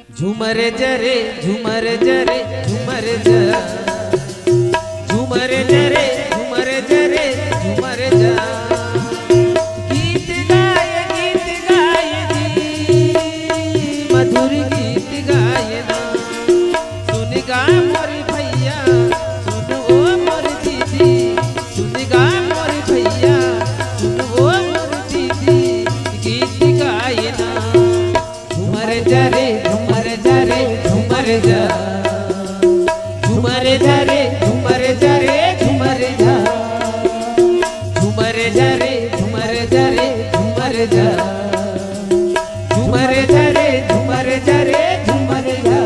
झूमर जरे झूमर जरे झूमर जा झूमर जरे झूमर जरे झूमर जा गीत गाय जी मधुर गीत गाय ना सुन गा मोर भैया सुन ओ मोर दीदी सुन गा मोर भैया सुन ओ मोर दीदी गीत गाय ना झूमर जरे झूमर जरे झूमर जा झूमर जरे झूमर जरे झूमर जा झूमर जरे झूमर जरे झूमर जा झूमर जरे झूमर जरे झूमर जा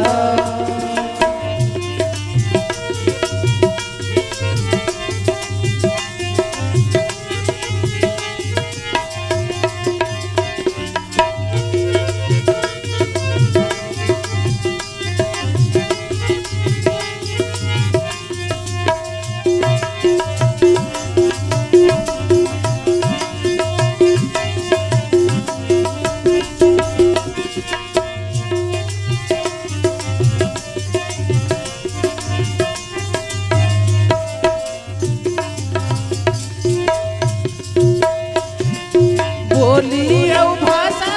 बोली भाषा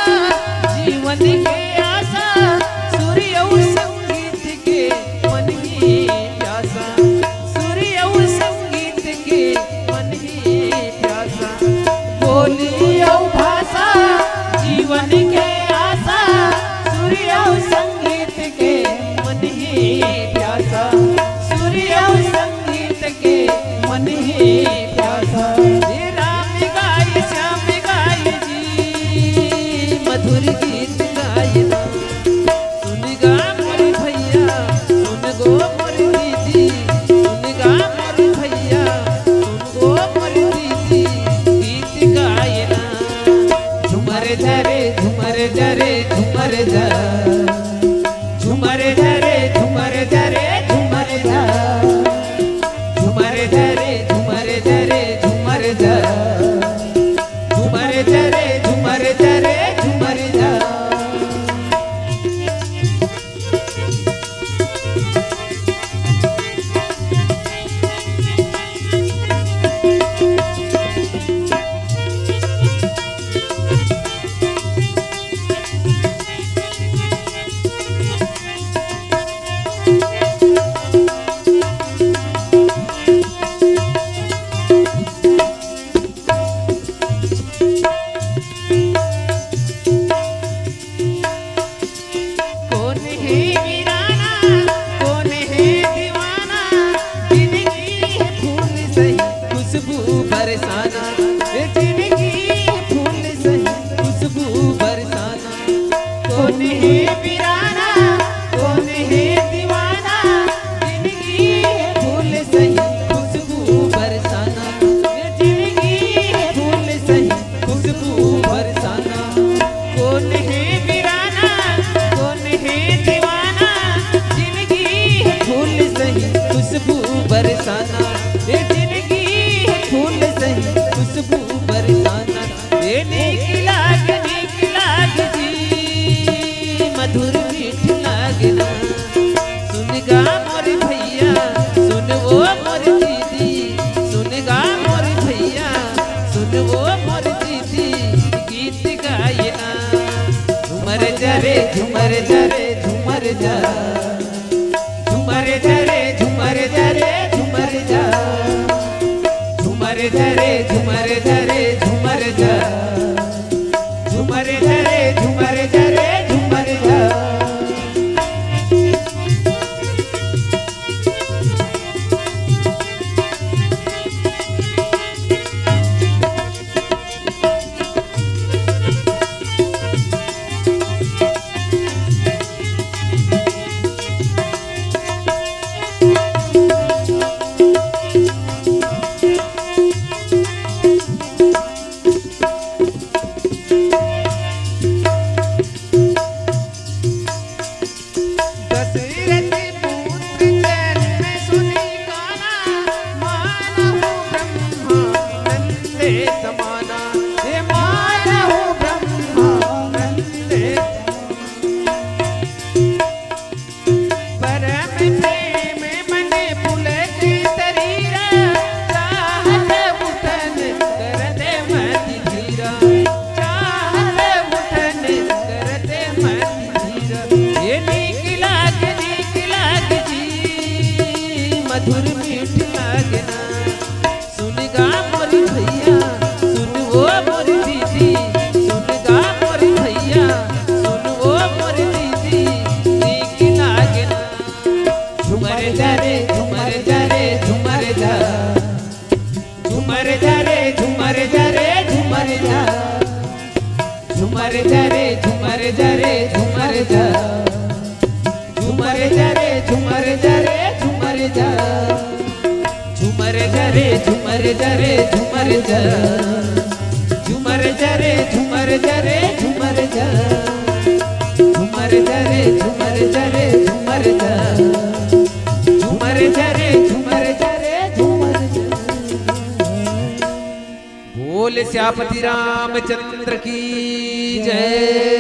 जीवन के आशा सूर्य संगीत के मन ही प्यासा सूर्य संगीत के मन ही प्यासा बोली भाषा जीवन के आशा सूर्य संगीत के मन ही प्यासा सूर्य संगीत के मन ही प्यासा मधुर गीत गायना सुन गा मोर भैया सुन गो मोर दीदी सुन गा मोर भैया सुन गो मोर दीदी गीत गायना झूमर जरे झूमर जरे झूमर जा झूमर जरे झूमर जरे झूमर जा झूमर जरे झूमर जरे झूमर जा झूमर जरे झूमर जरे बरसाना जिंदगी फूल सही खुशबू बरसाना कौन है वीराना कौन है दीवाना जिंदगी फूल सही खुशबू बरसाना जिंदगी फूल सही खुशबू बरसाना कौन है वीराना कौन है दीवाना जिंदगी फूल सही खुशबू बरसाना फूल सही खुशबू बरसाना नीक लाग जी मधुर मीठ लागना सुन गा मोर भैया सुन वो मोर दीदी सुन गा मोर भैया सुन वो मोर दीदी गीत गायना झूमर जरे झूमर जरे झूमर जा झूमर जरे झूमर जरे झूमर जा झूमर जरे झूमर जरे झूमर जा झूमर जरे झूमर जरे झूमर जा समाना रे झूमर जा रे झूमर जा झूमर जा रे झूमर जा रे झूमर जा झूमर जा रे झूमर जा रे झूमर जा झूमर जा रे झूमर जा रे झूमर जा। बोल श्यापति रामचंद्र की जय।